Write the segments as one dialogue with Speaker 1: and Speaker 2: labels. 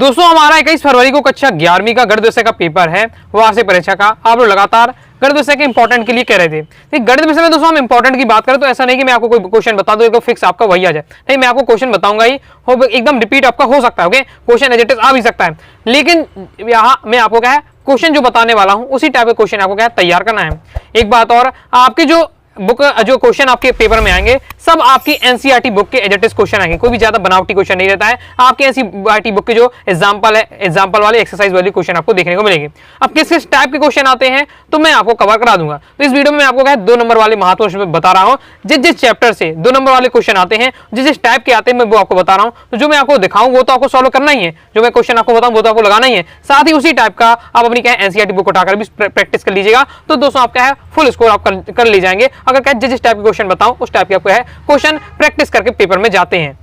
Speaker 1: दोस्तों हमारा 21 फरवरी को कक्षा 11वीं का गणित विषय का पेपर है, वार्षिक परीक्षा का। आप लोग लगातार गणित विषय के इंपॉर्टेंट के लिए कह रहे थे। गणित विषय में दोस्तों हम इंपॉर्टेंट की बात करें तो ऐसा नहीं कि मैं आपको कोई क्वेश्चन बता दूं फिक्स आपका वही आ जाए, नहीं, मैं आपको क्वेश्चन बताऊंगा ही, एकदम रिपीट आपका हो सकता है। Okay, question as it is आ भी सकता है, लेकिन यहाँ मैं आपको क्या है क्वेश्चन जो बताने वाला हूं उसी टाइप के क्वेश्चन आपको क्या है तैयार करना है। एक बात और, आपकी जो बुक जो क्वेश्चन आपके पेपर में आएंगे सब आपकी एनसीईआरटी बुक के एज इट इज क्वेश्चन आएंगे, कोई भी ज्यादा बनावटी क्वेश्चन नहीं रहता है। आपके एनसीईआरटी बुक के जो एग्जांपल है, एग्जांपल वाले एक्सरसाइज वाले क्वेश्चन आपको देखने को मिलेंगे। अब किस किस टाइप के क्वेश्चन आते हैं तो मैं आपको कवर करा दूंगा। तो इस वीडियो में मैं आपको क्या 2 नंबर वाले महत्वपूर्ण बता रहा हूं, जिस जिस चैप्टर से 2 नंबर वाले क्वेश्चन आते हैं, जिस जिस टाइप के आते हैं मैं वो आपको बता रहा हूं। तो जो मैं आपको दिखाऊं वो तो आपको सॉल्व करना ही है, जो मैं क्वेश्चन आपको बताऊं वो तो आपको लगाना ही है। साथ ही उसी टाइप का आप अपनी क्या एनसीईआरटी बुक उठाकर भी प्रैक्टिस कर लीजिएगा। तो दोस्तों आप क्या है फुल स्कोर आप कर ले जाएंगे अगर क्या जिस टाइप क्वेश्चन बताऊं उस टाइप के आपको है क्वेश्चन प्रैक्टिस करके पेपर में जाते हैं।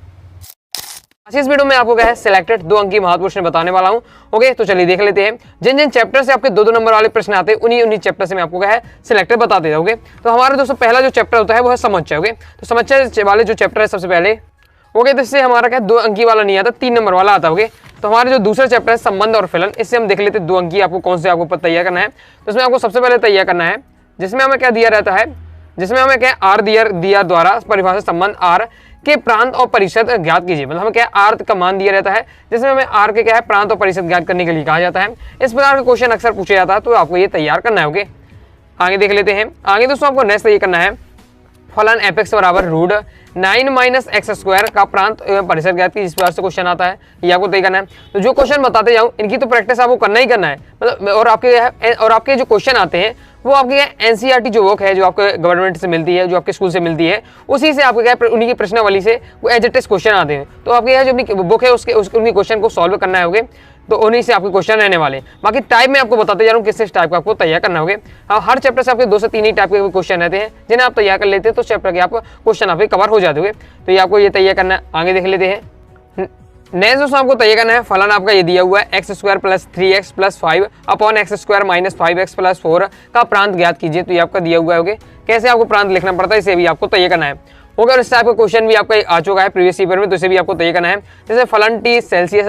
Speaker 1: इस वीडियो में आपको क्या है सिलेक्टेड 2 अंक की महत्वपूर्ण प्रश्न बताने वाला हूं। ओके, तो चलिए देख लेते हैं। जिन जिन चैप्टर से आपके 2-2 नंबर वाले प्रश्न आते हैं उन्हीं चैप्टर से मैं आपको क्या है सिलेक्टेड बताते जाऊंगे। तो हमारा दोस्तों पहला जो चैप्टर होता है वो है समुच्चय। ओके, तो समुच्चय वाले जो चैप्टर है सबसे पहले, ओके, तो इससे हमारा क्या 2 अंकी वाला नहीं आता, 3 नंबर वाला आता है। ओके, तो हमारा जो दूसरा चैप्टर है संबंध और फलन, इससे हम देख लेते हैं 2 अंकी आपको कौन से आपको तैयार करना है। तो इसमें आपको सबसे पहले तैयार करना है जिसमें हमें क्या दिया रहता है, जिसमें हमें क्या आर दिया द्वारा परिभाषित संबंध आर के प्रांत और परिषद ज्ञात कीजिए। मतलब हमें क्या आर का मान दिया रहता है जिसमें हमें आर के क्या है प्रांत और परिषद ज्ञात करने के लिए कहा जाता है। इस प्रकार का क्वेश्चन अक्सर पूछा जाता है, तो आपको ये तैयार करना है। ओके, आगे देख लेते हैं। आगे दोस्तों आपको नेक्स्ट ये करना है फलन f(x) बराबर रूट 9 - x² का प्रांत एवं परिषद ज्ञात की, जिस प्रकार से क्वेश्चन आता है ये आपको तय करना है। तो जो क्वेश्चन बताते जाऊं इनकी तो प्रैक्टिस आपको करना ही करना है। मतलब और आपके जो क्वेश्चन आते हैं वो आपके एनसीईआरटी जो बुक है जो आपको गवर्नमेंट से मिलती है, जो आपके स्कूल से मिलती है, उसी से आपके क्या उन्हीं की प्रश्नावली से वो एज इट इज क्वेश्चन आते हैं। तो आपके यहाँ जो अपनी बुक है उनकी क्वेश्चन को सॉल्व करना है। होगे तो उन्हीं से आपके क्वेश्चन रहने वाले। बाकी टाइप में आपको बताते जा रहा हूँ किस टाइप का आपको तैयार करना होगा। हाँ, हर चैप्टर से आपके 2 से 3 ही टाइप के क्वेश्चन रहते हैं जिन्हें आप तैयार कर लेते हैं तो चैप्टर के आप क्वेश्चन आपके कवर हो जाते होंगे। तो ये आपको ये तैयार करना है। आगे देख लेते हैं। नेक्स्ट दोस्तों आपको तैयार करना है फलन आपका ये दिया हुआ है x² + 3x + 5 upon x² - 5x + 4 का प्रांत ज्ञात कीजिए। तो ये आपका दिया हुआ है। कैसे आपको प्रांत लिखना पड़ता है इसे भी आपको तैयार करना है। होगा इस टाइप का क्वेश्चन भी आपका आ चुका है प्रीवियस पेपर में, तो इसे भी आपको तैयार करना है। जैसे फलन T सेल्सियस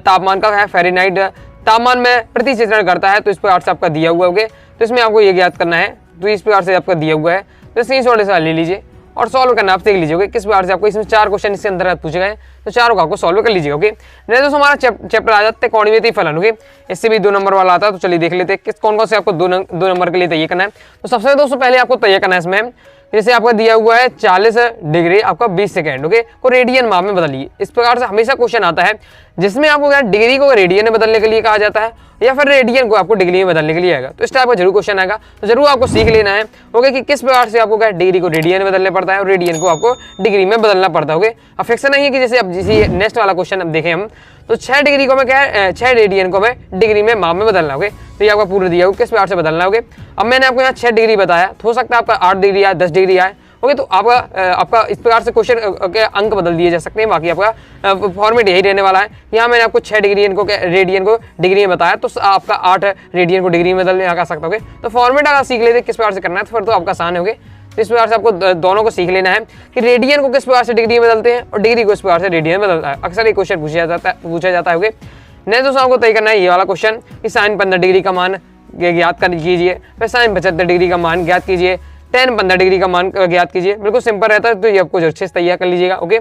Speaker 1: तापमान का है, फ़ारेनहाइट तापमान में प्रतिचित्रण करता है, तो इस प्रकार से आपका दिया हुआ है। तो इसमें आपको ये ज्ञात करना है। तो इस प्रकार से आपका दिया हुआ है, तो स्क्रीनशॉट ऐसा ले लीजिए और सॉल्व करना आप देख लीजिए किस प्रकार से आपको इसमें 4 क्वेश्चन इसके अंदर पूछे गए, तो चारों का आपको सॉल्व कर लीजिएगा। ओके, नहीं दोस्तों हमारा चैप्टर आ जाते हैं कोणित फलन। ओके, इससे भी 2 नंबर वाला आता है। तो चलिए देख लेते हैं कौन कौन से आपको 2 नंबर के लिए तैयार करना है। तो सबसे दोस्तों पहले आपको तैयार करना है इसमें, जैसे आपका दिया हुआ है 40 डिग्री आपका 20 सेकेंड। ओके, को रेडियन माप में बदलिए। इस प्रकार से हमेशा क्वेश्चन आता है जिसमें आपको क्या डिग्री को रेडियन में बदलने के लिए कहा जाता है या फिर रेडियन को आपको डिग्री में बदलने के लिए आएगा। तो इस टाइप का जरूर क्वेश्चन आएगा, तो जरूर आपको सीख लेना है। ओके, कि किस प्रकार से आपको क्या डिग्री को रेडियन में बदलना पड़ता है और रेडियन को आपको डिग्री में बदलना पड़ता है। ओके, अब फिक्स नहीं है कि जैसे अब जिस नेक्स्ट वाला क्वेश्चन अब देखें हम, तो 6 डिग्री को हमें क्या है 6 रेडियन को हमें डिग्री में माप में बदलना होगा। तो ये आपका पूरा दिया होगा किस प्रकार से बदलना होगा। अब मैंने आपको यहाँ 6 डिग्री बताया, हो सकता है आपका 8 डिग्री आए, 10 डिग्री आए। ओके, तो आपका इस प्रकार से क्वेश्चन के अंक बदल दिए जा सकते हैं। बाकी आपका फॉर्मेट यही रहने वाला है। यहाँ मैंने आपको 6 डिग्री रेडियन को डिग्री में बताया, तो आपका 8 रेडियन को डिग्री में बदलने आ सकता है। तो फॉर्मेट अगर सीख लेते किस प्रकार से करना है तो फिर तो आपका आसान होगा। तो इस प्रकार से आपको दोनों को सीख लेना है कि रेडियन को किस प्रकार से डिग्री में बदलते हैं और डिग्री को इस प्रकार से रेडियन में बदलता है। अक्सर ये क्वेश्चन पूछा जाता है। नेक्स्ट दोस्तों आपको तय करना है ये वाला क्वेश्चन कि साइन 15 डिग्री का मान ज्ञात कीजिए, फिर साइन 75 डिग्री का मान ज्ञात कीजिए, tan 15 डिग्री का मान ज्ञात कीजिए। बिल्कुल सिंपल रहता है, तो ये आपको अच्छे से तैयार कर लीजिएगा। ओके,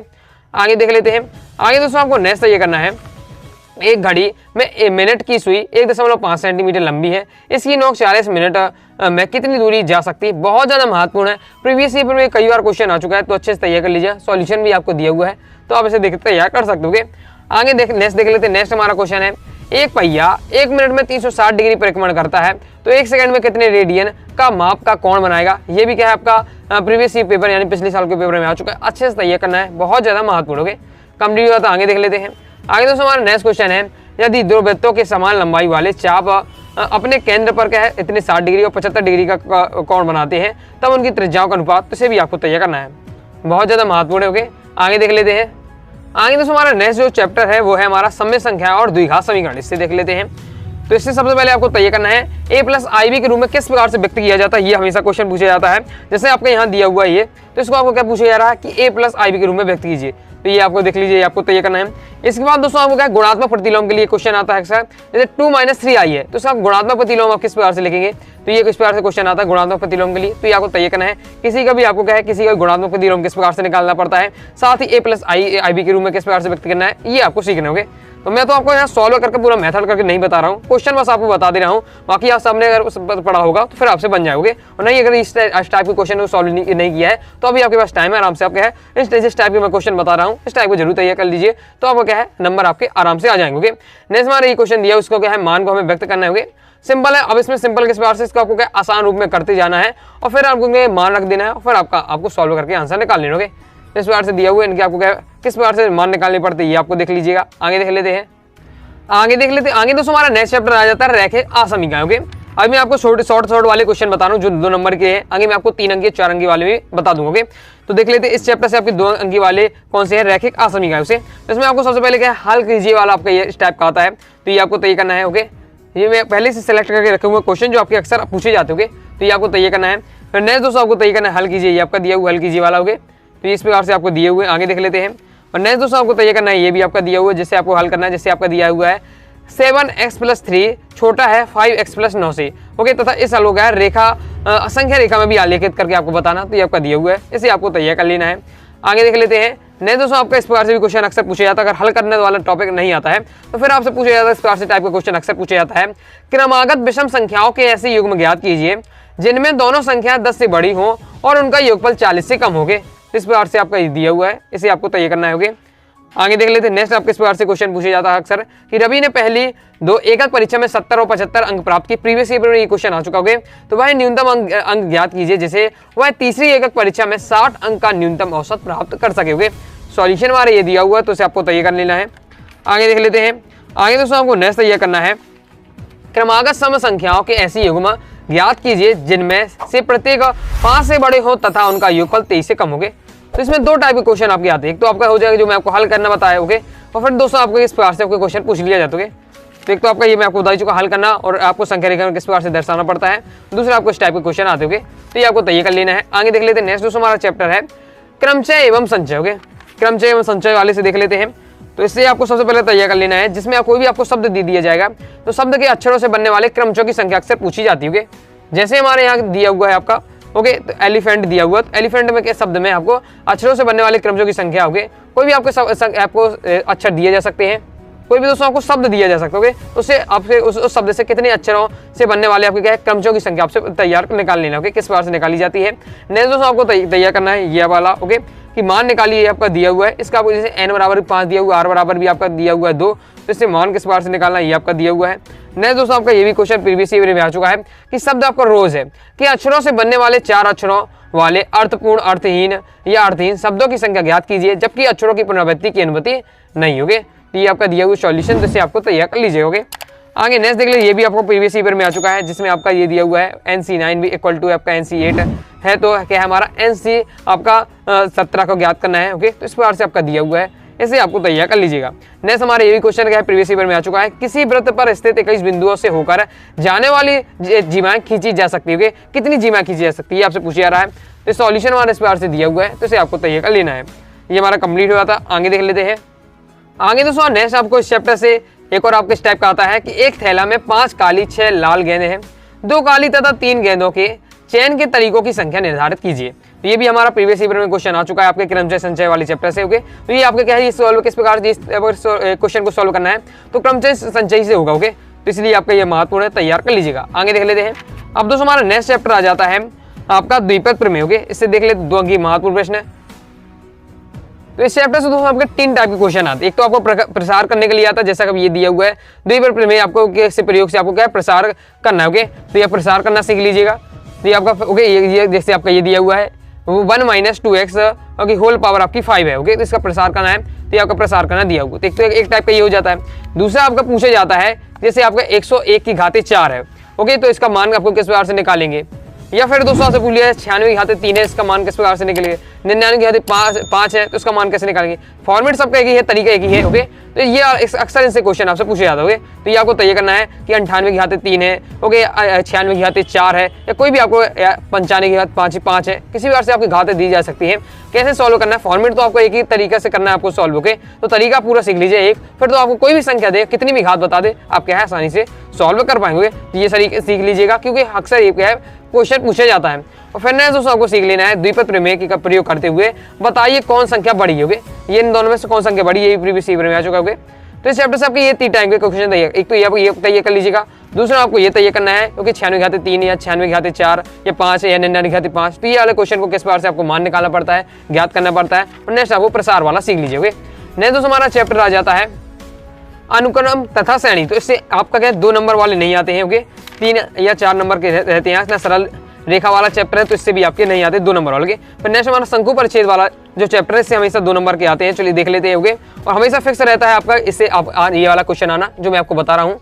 Speaker 1: आगे देख लेते हैं। आगे दोस्तों आपको नेक्स्ट तैयार करना है एक घड़ी में 1 मिनट की सुई 1.5 सेंटीमीटर लंबी है, इसकी नोक 40 मिनट में कितनी दूरी जा सकती है। बहुत ज़्यादा महत्वपूर्ण है, प्रीवियस पेपर में कई बार क्वेश्चन आ चुका है, तो अच्छे से तैयार कर लीजिए। सॉल्यूशन भी आपको दिया हुआ है, तो आप इसे तैयार कर सकते हो। आगे नेक्स्ट देख लेते हैं। नेक्स्ट हमारा क्वेश्चन है एक पहिया 1 मिनट में 360 डिग्री परिक्रमण करता है, तो 1 सेकंड में कितने रेडियन का माप का कोण बनाएगा। ये भी क्या है आपका प्रीवियस पेपर यानी पिछले साल के पेपर में आ चुका है। अच्छे से तैयार करना है, बहुत ज़्यादा महत्वपूर्ण होगा। कंप्लीट हुआ तो आगे देख लेते हैं। आगे दोस्तों हमारा नेक्स्ट क्वेश्चन है यदि 2 वृत्तों के समान लंबाई वाले चाप अपने केंद्र पर क्या है इतने 60 डिग्री और 75 डिग्री का कोण बनाते हैं तब उनकी त्रिज्याओं का अनुपात, तो इसे भी आपको तैयार करना है। बहुत ज़्यादा महत्वपूर्ण होगा। आगे देख लेते हैं। आगे दोस्तों हमारा नेक्स्ट जो चैप्टर है वो है हमारा समय संख्या और द्विघात समीकरण। इससे देख लेते हैं। तो इससे सबसे पहले आपको तय करना है a + IB के रूप में किस प्रकार से व्यक्त किया जाता है। ये हमेशा क्वेश्चन पूछा जाता है। जैसे आपका यहाँ दिया हुआ है ये, तो इसको आपको क्या पूछा जा रहा है कि a + IB के रूप में व्यक्त कीजिए। तो ये आपको देख लीजिए, आपको तय करना है। इसके बाद दोस्तों आपको क्या है, गुणात्मक प्रतिलोम के लिए क्वेश्चन आता है सर, जैसे 2 - 3i है तो सब गुणात्मक प्रतिलोम आप किस प्रकार से लिखेंगे, तो ये किस प्रकार से क्वेश्चन आता है गुणात्मक प्रतिलोम के लिए, तो ये आपको तय करना है। किसी का भी आपको क्या है, किसी का गुणात्मक प्रतिलोम किस प्रकार से निकालना पड़ता है, साथ ही a + i ib के रूप में किस प्रकार से व्यक्त करना है, ये आपको सीखने होंगे। तो मैं तो आपको यहाँ सॉल्व करके पूरा मेथड करके नहीं बता रहा हूँ, क्वेश्चन बस आपको बता दे रहा हूँ, बाकी आप सामने अगर पढ़ा होगा तो फिर आपसे बन जाओगे, और नहीं अगर इस टाइप के क्वेश्चन को सॉल्व नहीं किया है तो अभी आपके पास टाइम है, आराम से आपके है इस टाइप के मैं क्वेश्चन बता रहा हूँ, इस टाइप को जरूर तैयार कर लीजिए, तो आपको क्या है नंबर आपके आराम से आ जाएंगे। नेक्स्ट हमारा ये क्वेश्चन दिया, उसको क्या है मान को हमें व्यक्त करना है। सिंपल है, अब इसमें सिंपल किस प्रकार से इसको आपको क्या आसान रूप में करते जाना है और फिर आपको मान रख देना है और फिर आपको सॉल्व करके आंसर निकाल लेना है। इस प्रकार से दिया हुआ है, इनके आपको क्या किस प्रकार से मान निकालने पड़ते हैं ये आपको देख लीजिएगा। आगे देख लेते हैं, आगे दोस्तों हमारा नेक्स्ट चैप्टर आ जाता है रैखिक असमीकरण। ओके, अभी मैं आपको शॉर्ट वाले क्वेश्चन बता रहा हूँ जो 2 नंबर के हैं, आगे मैं आपको 3 अंकीय 4 अंकीय वाले भी बता दूंगा। ओके, तो देख लेते हैं इस चैप्टर से आपके 2 अंकीय वाले कौन से हैं, रैखिक असमीकरण से। इसमें आपको सबसे पहले क्या है, हल कीजिए वाला आपका ये इस टाइप का आता है, तो ये आपको तय करना है। ओके, ये मैं पहले से सेलेक्ट करके रखे हुए क्वेश्चन जो आपके अक्सर पूछे जाते होंगे, तो ये आपको तय करना है। फिर नेक्स्ट दोस्तों आपको तय करना है हल कीजिए, ये आपका दिया हुआ हल कीजिए वाला। ओके, तो इस प्रकार से आपको दिए हुए, आगे देख लेते हैं। और नेक्स्ट दोस्तों आपको तय करना है, ये भी आपका दिया हुआ है, जिससे आपको हल करना है, जैसे आपका दिया हुआ है 7x + 3 छोटा है 5x + 9 से। ओके, तथा इस हल को क्या है रेखा असंख्य रेखा में भी आलेखित करके आपको बताना, तो ये आपका दिया हुआ है, इसे आपको तैयार कर लेना है। आगे देख लेते हैं। नहीं दोस्तों आपका इस प्रकार से भी क्वेश्चन अक्सर पूछा जाता है, अगर हल करने वाला टॉपिक नहीं आता है तो फिर आपसे पूछा जाता है, इस प्रकार से टाइप का क्वेश्चन अक्सर पूछा जाता है, क्रमागत विषम संख्याओं के ऐसे युग्म ज्ञात कीजिए जिनमें दोनों संख्या 10 से बड़ी हो और उनका योगफल 40 से कम हो गए। इस प्रकार से आपका दिया हुआ है, इसे आपको तय करना है। आगे देख लेते हैं। नेक्स्ट आपके इस प्रकार से क्वेश्चन पूछे जाता है अक्सर कि रवि ने पहली 2 एकक परीक्षा में 70 और 75 अंक प्राप्त किए। प्रीवियस ईयर में ये क्वेश्चन आ चुका होगा, तो वह न्यूनतम अंक ज्ञात कीजिए जिसे वह तीसरी एकक परीक्षा में 60 अंक का न्यूनतम औसत प्राप्त कर सके। सॉल्यूशन हमारे ये दिया हुआ है, तो इसे आपको तैयार कर लेना है। आगे देख लेते हैं। आगे दोस्तों आपको नेक्स्ट तैयार करना है, क्रमागत सम संख्याओं के ऐसी युग्म ज्ञात कीजिए जिनमें से प्रत्येक 5 से बड़े हो तथा उनका योगफल 23 से कम हो गए। तो इसमें 2 टाइप के क्वेश्चन आपके आते हैं, एक तो आपका हो जाएगा जो मैं आपको हल करना बताया, ओके, और फिर दोस्तों आपको इस प्रकार से आपके क्वेश्चन पूछ लिया जाता है। तो एक तो आपका ये मैं आपको बता चुका हल करना और आपको संख्या रेखा में किस प्रकार से दर्शाना पड़ता है, दूसरा आपको इस टाइप के क्वेश्चन आते होंगे, तो ये आपको तैयार कर लेना है। आगे देख लेते हैं। नेक्स्ट दोस्तों हमारा चैप्टर है क्रमचय एवं संचय। ओके, क्रमचय एवं संचय वाले से देख लेते हैं। तो इससे आपको सबसे पहले तैयार कर लेना है, जिसमें कोई भी आपको शब्द दे दिया जाएगा तो शब्द के अक्षरों से बनने वाले क्रमचयों की संख्या अक्सर पूछी जाती है। जैसे हमारे यहाँ दिया हुआ है आपका, ओके, तो एलिफेंट दिया हुआ, तो एलिफेंट में के शब्द में आपको अक्षरों से बनने वाले क्रमचयों की संख्या होगी। कोई भी आपको अक्षर दिए जा सकते हैं, कोई भी दोस्तों आपको शब्द दिया जा सकता है, उससे आपके उस शब्द से कितने अक्षरों से बनने वाले आपके क्या है क्रमचयों की संख्या आपसे तैयार निकाल लेना। ओके, किस प्रकार से निकाली जाती है। नेक्स्ट दोस्तों आपको तैयार करना है ये वाला, ओके, कि मान निकालिए आपका दिया हुआ है, इसका आपको जैसे n = 5 दिया हुआ है, r बराबर भी आपका दिया हुआ है 2, तो इससे मान किस प्रकार से निकालना ये आपका दिया हुआ है। नेक्स्ट दोस्तों आपका ये भी क्वेश्चन प्रीवियस ईयर में आ चुका है कि शब्द आपका रोज है कि अक्षरों से बनने वाले 4 अक्षरों वाले अर्थपूर्ण, अर्थहीन या अर्थहीन शब्दों की संख्या ज्ञात कीजिए जबकि अक्षरों की पुनरावृत्ति की अनुमति नहीं होगी। तो ये आपका दिया हुआ सॉल्यूशन, जिससे आपको तैयार कर लीजिएगा। आगे नेक्स्ट देख लीजिए, ये भी आपको प्रीवियस ईयर में आ चुका है, जिसमें आपका ये दिया हुआ है NC9 भी इक्वल टू आपका NC8 है, तो क्या है हमारा NC आपका 17 को ज्ञात करना है। ओके, तो इस प्रकार से आपका दिया हुआ है, इसे आपको तैयार कर लीजिएगा। नेक्स्ट हमारा ये भी क्वेश्चन क्या है प्रीवियस ईयर में आ चुका है, किसी वृत्त पर स्थित 21 बिंदुओं से होकर जाने वाली जीवाएं खींची जा सकती है। कितनी जीवाएं खींची जा सकती है आपसे पूछा जा रहा है, तो सॉल्यूशन हमारे इस प्रकार से दिया हुआ है, तो इसे आपको तैयार कर लेना है। ये हमारा कंप्लीट हुआ था। आगे देख लेते हैं। आगे दोस्तों नेक्स्ट आपको इस चैप्टर से एक और आपके इस टाइप का आता है कि एक थैला में 5 काली 6 लाल गेंदें हैं, 2 काली तथा 3 गेंदों के चयन के तरीकों की संख्या निर्धारित कीजिए। तो ये भी हमारा प्रीवियस ईयर में क्वेश्चन आ चुका है आपके क्रमचय संचय वाले चैप्टर से। ओके, तो ये आपके क्या है, सॉल्व किस प्रकार से क्वेश्चन को सॉल्व करना है, तो क्रमचय संचय से होगा। ओके, तो इसलिए आपका ये महत्वपूर्ण है, तैयार कर लीजिएगा। आगे देख लेते हैं। अब दोस्तों हमारा नेक्स्ट चैप्टर आ जाता है आपका द्विपद प्रमेय। ओके, इससे देख लेते 2 अंकीय महत्वपूर्ण प्रश्न है। तो इस चैप्टर से दोस्तों आपके 3 टाइप के क्वेश्चन आते हैं। एक तो आपको प्रसार करने के लिए आता है, जैसा कि ये दिया हुआ है द्विपद प्रमेय, आपको के प्रयोग से आपको क्या है प्रसार करना है। ओके, तो ये प्रसार करना सीख लीजिएगा। तो ये आपका ओके, ये जैसे आपका ये दिया हुआ है 1 - 2x ओके होल पावर आपकी 5 है। ओके, तो इसका प्रसार करना है, तो ये आपका प्रसार करना दिया हुआ। तो एक टाइप का ये हो जाता है। दूसरा आपका पूछा जाता है जैसे आपका 101 की घाते 4 है। ओके, तो इसका मान आपको किस प्रकार से निकालेंगे, या फिर दोस्तों आपसे पूछ लिया 96 की घाते 3 है, इसका मान किस प्रकार से निकलेंगे, 99 की घाते 5 है, तो इसका मान कैसे निकालेंगे। फॉर्मेट सबका एक ही है, तरीका एक ही है। ओके, तो ये अक्सर इनसे क्वेश्चन आपसे पूछे जाते होंगे। तो ये आपको तय करना है कि 98 की घात 3 है, ओके, 96 की घात 4 है, या कोई भी आपको 95 की घात 5 है, किसी भी से आपकी घातें दी जा सकती है। कैसे सॉल्व करना है, फॉर्मेट तो आपको एक ही तरीके से करना है आपको सॉल्व, ओके। तो तरीका पूरा सीख लीजिए एक, फिर तो आपको कोई भी संख्या दे, कितनी भी घात बता दे, आप क्या है आसानी से सॉल्व कर पाएंगे। तो ये तरीके सीख लीजिएगा, क्योंकि अक्सर ये क्या है क्वेश्चन पूछा जाता है। और फिर नेक्स्ट दोस्तों आपको सीख लेना है द्विपद प्रमेय का प्रयोग करते हुए बताइए कौन संख्या बड़ी होगी। ये इन दोनों में से कौन संख्या बड़ी, ये प्रीवियस पेपर में आ चुका होगा। तो इस चैप्टर से आपके ये 3 टाइम के क्वेश्चन तैयार, एक तो ये तैयार कर लीजिएगा, दूसरा आपको ये तैयार करना है क्योंकि 96 घाते 3 या 96 घाते 4 या 5 या 99 घाते 5। तो ये वाले क्वेश्चन को किस बार से आपको मान निकालना पड़ता है, ज्ञात करना पड़ता है। और नेक्स्ट आपको प्रसार वाला सीख लीजिए। नेक्स्ट दोस्तों हमारा चैप्टर आ जाता है अनुक्रम तथा श्रेणी। तो इससे आपका क्या 2 नंबर वाले नहीं आते हैं, ओके, 3 या 4 नंबर के रहते हैं। इतना सरल रेखा वाला चैप्टर है, तो इससे भी आपके नहीं आते 2 नंबर वाले। फिर नेक्स्ट हमारा शंकु परिच्छेद वाला जो चैप्टर है, इससे हमेशा 2 नंबर के आते हैं। चलिए देख लेते हैं। और हमेशा फिक्स रहता है आपका इससे ये वाला क्वेश्चन आना जो मैं आपको बता रहा हूँ,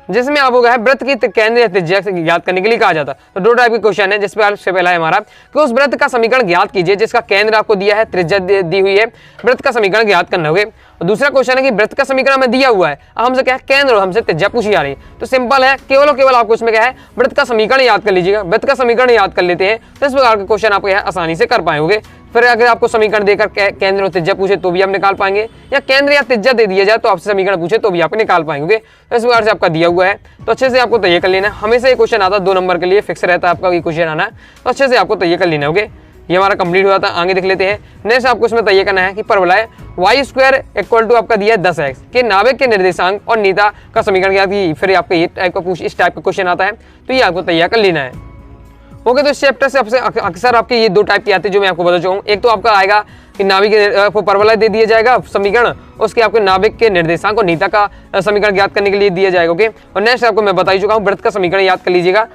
Speaker 1: जिसमें आपको है वृत्त की केंद्र या त्रिज्या ज्ञात करने के लिए कहा जाता है। तो 2 टाइप के क्वेश्चन है, जिसपे सबसे पहला है हमारा कि उस वृत्त का समीकरण ज्ञात कीजिए जिसका केंद्र आपको दिया है, त्रिज्या दी हुई है, वृत्त का समीकरण ज्ञात करना होगा। और दूसरा क्वेश्चन है कि वृत्त का समीकरण हमें दिया हुआ है, अब हमसे क्या है केंद्र और हमसे त्रिज्या पूछी जा रही है। तो सिंपल है, केवल आपको इसमें क्या है वृत्त का समीकरण याद कर लीजिएगा। वृत्त का समीकरण याद कर लेते हैं तो इस प्रकार के क्वेश्चन आप आसानी से कर पाएंगे। फिर अगर आपको समीकरण देकर केंद्र और त्रिज्या पूछे तो भी आप निकाल पाएंगे, या केंद्र या त्रिज्या दे दिया जाए तो आपसे समीकरण पूछे तो भी आप निकाल पाएंगे। तो इस प्रकार से आपका दिया हुआ है, तो अच्छे से आपको तैयार कर लेना है। हमेशा ये क्वेश्चन आता है 2 नंबर के लिए, फिक्स रहता है आपका ये क्वेश्चन आना है, तो अच्छे से आपको तैयार कर लेना होगा। ये हमारा कंप्लीट हुआ था, आगे देख लेते हैं। नेक्स्ट आपको इसमें तैयार करना है कि परवलय y² = आपका दिया है 10x के नाभिक के निर्देशांक और नीता का समीकरण ज्ञात कीजिए। फिर आपका ये टाइप का इस टाइप का क्वेश्चन आता है, तो ये आपको तैयार कर लेना है। ओके, तो इस चैप्टर से आपसे अक्सर आपके ये 2 टाइप के आते हैं जो मैं आपको बता चुका हूँ। एक तो आपका आएगा कि नाभिक के परवलय दे दिया जाएगा समीकरण, उसके आपके नाभिक के निर्देशांक और नीता का समीकरण ज्ञात करने के लिए दिया जाएगा। ओके, और नेक्स्ट आपको मैं बता ही चुका हूँ वृत्त का समीकरण याद कर लीजिएगा।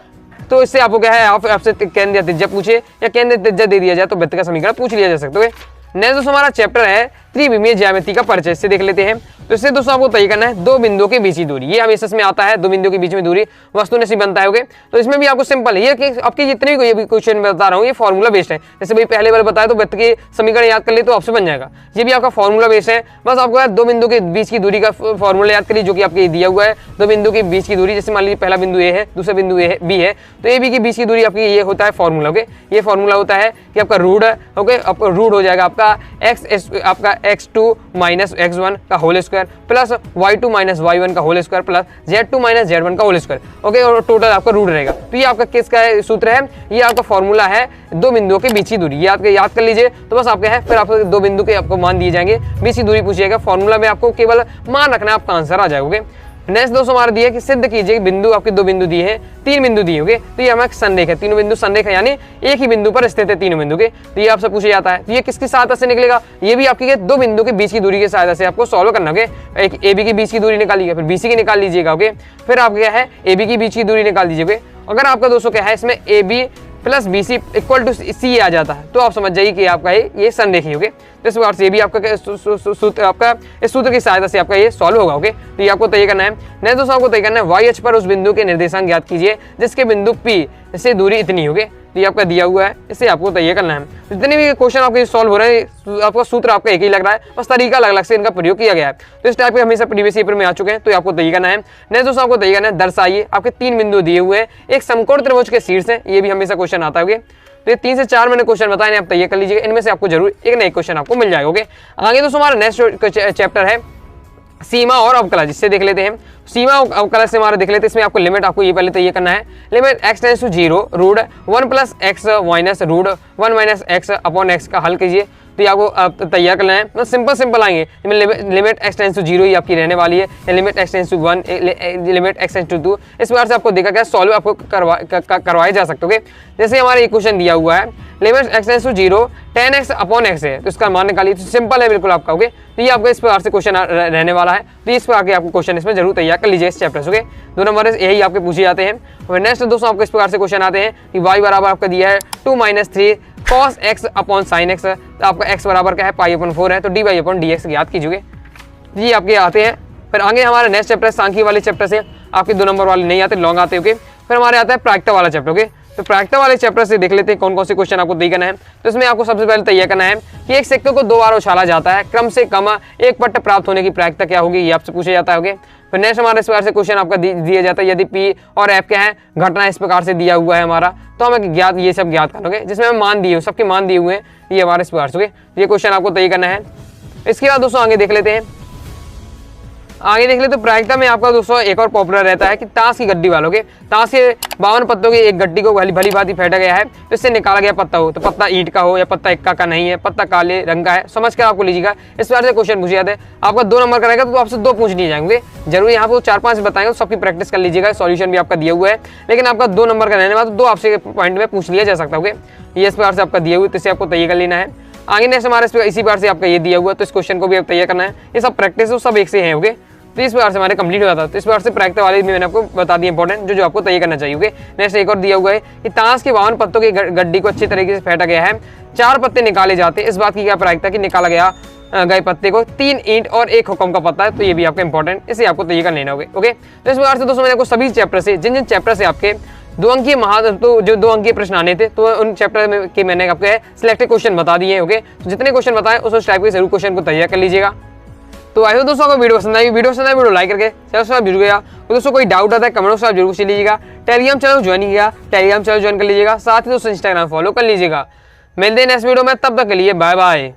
Speaker 1: तो इससे आपको क्या है आपसे केंद्र या त्रिज्या पूछे या केंद्र त्रिज्या दे दिया जाए तो वृत्त का समीकरण पूछ लिया जा सकता है। नेक्स्ट दोस्तों हमारा चैप्टर है त्रिविमीय ज्यामिति का परिचय, से देख लेते हैं। तो इससे दोस्तों आपको तय करना है 2 बिंदुओं के बीच की दूरी। ये हमेशा इसमें आता है 2 बिंदुओं के बीच में दूरी वस्तुनिष्ठ बनता है। ओके, तो इसमें भी आपको सिंपल है, ये कि आपके जितने भी क्वेश्चन बता रहा हूँ ये फॉर्मूला बेस्ड है। जैसे भाई पहले बार बताया तो वृत्त के समीकरण याद कर ले तो आपसे बन जाएगा। ये भी आपका फॉर्मूला बेस्ड है, बस आपको 2 बिंदु के बीच की दूरी का फॉर्मूला याद करिए जो कि आपके दिया हुआ है। 2 बिंदु के बीच की दूरी, जैसे मान लीजिए पहला बिंदु ए है, दूसरा बिंदु बी है, तो ए बी के बीच की दूरी आपकी ये होता है फॉर्मूला। ओके, ये फॉर्मूला होता है कि आपका रूट है, ओके, रूट हो जाएगा आपका आपका x2 - x1 का whole square plus y2 - y1 का whole square plus z2 - z1 का होल स्क्वायर। ओके, और टोटल आपका रूट रहेगा। तो ये आपका किसका सूत्र है, ये आपका फॉर्मूला है 2 बिंदुओं के बीच की दूरी। ये आपको याद कर लीजिए। तो बस आपका है, फिर आपको 2 बिंदु के आपको मान दिए जाएंगे, बीच की दूरी पूछिएगा, फॉर्मूला में आपको केवल मान रखना है, आपका आंसर आ जाएगा। नेक्स्ट दोस्तों हमारा दिया कि सिद्ध कीजिए कि बिंदु आपके 2 बिंदु दिए हैं, 3 बिंदु दिए होंगे, तो ये हमारा संरेख है, 3 बिंदु संरेख है, यानी एक ही बिंदु पर स्थित है 3 बिंदु के। तो ये आपसे पूछा जाता है, तो ये किसकी सहायता से निकलेगा, ये भी आपकी 2 बिंदु के बीच की दूरी की सहायता से आपको सॉल्व करना होगा। एक ए बी के बीच की दूरी निकालिएगा, फिर BC की निकाल लीजिएगा। ओके, फिर आप क्या है ए बी के बीच की दूरी निकाल दीजिएगा। अगर आपका दोस्तों क्या है इसमें AB + BC = C आ जाता है तो आप समझ जाइए कि आपका ये संरेखी होगी। तो इस प्रकार से ये भी आपका सूत्र आपका इस सूत्र की सहायता से आपका ये सॉल्व होगा। ओके, तो ये आपको तय करना है। नेक्स्ट दोस्तों आपको तय करना है y अक्ष पर उस बिंदु के निर्देशांक ज्ञात कीजिए जिसके बिंदु P से दूरी इतनी होगी। तो ये आपका दिया हुआ है, इससे आपको तय करना है। जितने भी क्वेश्चन आपके सॉल्व हो रहे हैं आपका सूत्र आपका एक ही लग रहा है, बस तरीका अलग अलग से इनका प्रयोग किया गया है। तो इस टाइप के हमेशा प्रीवियस पेपर में आ चुके हैं, तो आपको तय करना है। नेक्स्ट दोस्तों आपको तय करना है दर्शाइए, आपके 3 बिंदु दिए हुए हैं, एक समकोण त्रिभुज के शीर्ष है, ये भी हमेशा क्वेश्चन आता है। तो ये 3 से 4 मैंने क्वेश्चन बताए, आप तैयार कर लीजिएगा, इनमें से आपको जरूर एक ना एक क्वेश्चन आपको मिल जाएगा। ओके, आगे दोस्तों हमारा नेक्स्ट चैप्टर है सीमा और अवकलज, जिससे देख लेते हैं। सीमा अवकलज से हमारा देख लेते हैं, इसमें आपको लिमिट आपको ये पहले तय करना है। Limit x → 0 root 1 + x - root 1 - x upon x का हल कीजिए। तो ये आपको तैयार करना है, मतलब सिंपल आएंगे। लिमिट x → 0 ही आपकी रहने वाली है, या लिमिट x → 1, लिमिट x → 2। इस प्रकार से आपको देखा गया सॉल्व आपको करवाए जा सकते हैं। जैसे हमारा ये क्वेश्चन दिया हुआ है limit x → 0 10x upon x है, तो इसका मान निकालिए। तो सिंपल है बिल्कुल आपका। ओके, तो ये आपको इस प्रकार से क्वेश्चन रहने वाला है, तो इस प्रकार के आपको क्वेश्चन इसमें जरूर तैयार कर लीजिए इस चैप्टर से। ओके, 2 नंबर यही आपके पूछे जाते हैं। और नेक्स्ट दोस्तों आपको इस प्रकार से क्वेश्चन आते हैं कि y बराबर आपका दिया है 2 - 3 cos x upon sin x, तो आपका x बराबर क्या है π/4 है, तो dy/dx ज्ञात कीजिए। ये आपके आते हैं। फिर आगे हमारे नेक्स्ट चैप्टर सांख्यिकी वाले चैप्टर से आपके 2 नंबर वाले नहीं आते, लॉन्ग आते। ओके, फिर हमारे आता है प्रायिकता वाला चैप्टर। ओके, तो प्रायिकता वाले चैप्टर से देख लेते हैं कौन कौन से क्वेश्चन आपको तैयार करना है। तो इसमें आपको सबसे पहले तैयार करना है कि एक सिक्के को 2 बार उछाला जाता है, क्रम से कम एक पट्ट प्राप्त होने की प्रायिकता क्या होगी, ये आपसे पूछा जाता है। फिर नेक्स्ट हमारे इस प्रकार से क्वेश्चन आपका दिया जाता है, यदि पी और एफ क्या है, घटना इस प्रकार से दिया हुआ है हमारा, तो हमें ये सब ज्ञात करोगे, जिसमें हम मान दिए सबके मान दिए हुए हैं, ये हमारे इस प्रकार से ये क्वेश्चन आपको तैयार करना है। इसके बाद दोस्तों आगे देख लेते हैं, तो प्रायिकता में आपका दोस्तों एक और पॉपुलर रहता है कि ताश की गड्डी वालोगे, ताश के 52 पत्तों की एक गड्डी को भली भांति फेंटा गया है, तो इससे निकाला गया पत्ता हो, तो पत्ता ईंट का हो या पत्ता इक्का का नहीं है, पत्ता काले रंग का है, समझ कर आपको लीजिएगा। इस प्रकार से क्वेश्चन पूछे जाते हैं, आपका 2 नंबर कराएगा तो आपसे 2 पूछ लिए जाएंगे, जरूरी यहाँ पर 4-5 बताएंगे, तो सबकी प्रैक्टिस कर लीजिएगा, सॉल्यूशन भी आपका दिया हुआ है, लेकिन आपका 2 नंबर का रहने वाला 2 आपसे पॉइंट में पूछ लिया जा सकता है। ये इस प्रकार से आपका दिया हुआ है, तो इसे आपको तैयार कर लेना है। आगे नेक्स्ट हमारे इसी बार से आपका ये दिया हुआ है, तो इस क्वेश्चन को भी आप तैयार करना है। ये सब प्रैक्टिस सब एक से हैं, ओके। तो इस बार से हमारे कंप्लीट हो जाता है। तो इस बार से प्रायिकता वाले में मैंने आपको बता दिया इंपॉर्टेंट जो आपको तैयार करना चाहिए, ओके। नेक्स्ट एक और दिया हुआ है कि ताश के 52 पत्तों की गड्डी को अच्छी तरीके से फेंटा गया है, 4 पत्ते निकाले जाते हैं, इस बात की क्या प्रायिकता कि निकाला गया गए पत्ते को 3 ईंट और 1 हुक्म का पत्ता है, तो ये भी आपका इंपॉर्टेंट, इसे आपको तैयार कर लेना होगा, ओके। तो इस बार से दोस्तों मैंने आपको सभी चैप्टर से जिन चैप्टर से आपके 2 अंकीय तो जो 2 अंकीय प्रश्न आने थे, तो उन चैप्टर के मैंने आपके सिलेक्टेड क्वेश्चन बता दिए, ओके। तो जितने क्वेश्चन बताए उस टाइप के जरूर क्वेश्चन को तैयार कर लीजिएगा। तो आई हो दोस्तों आपको वीडियो पसंद आई, वीडियो लाइक करके चैनल सब्सक्राइब जुड़ गया। तो दोस्तों कोई डाउट आता है कमेंट बॉक्स में आप जरूर पूछ लीजिएगा। टेलीग्राम चैनल ज्वाइन किया, टेलीग्राम चैनल ज्वाइन कर लीजिएगा, साथ ही दोस्तों इंस्टाग्राम फॉलो कर लीजिएगा। मिलते हैं नेक्स्ट वीडियो में, तब तक के लिए बाय बाय।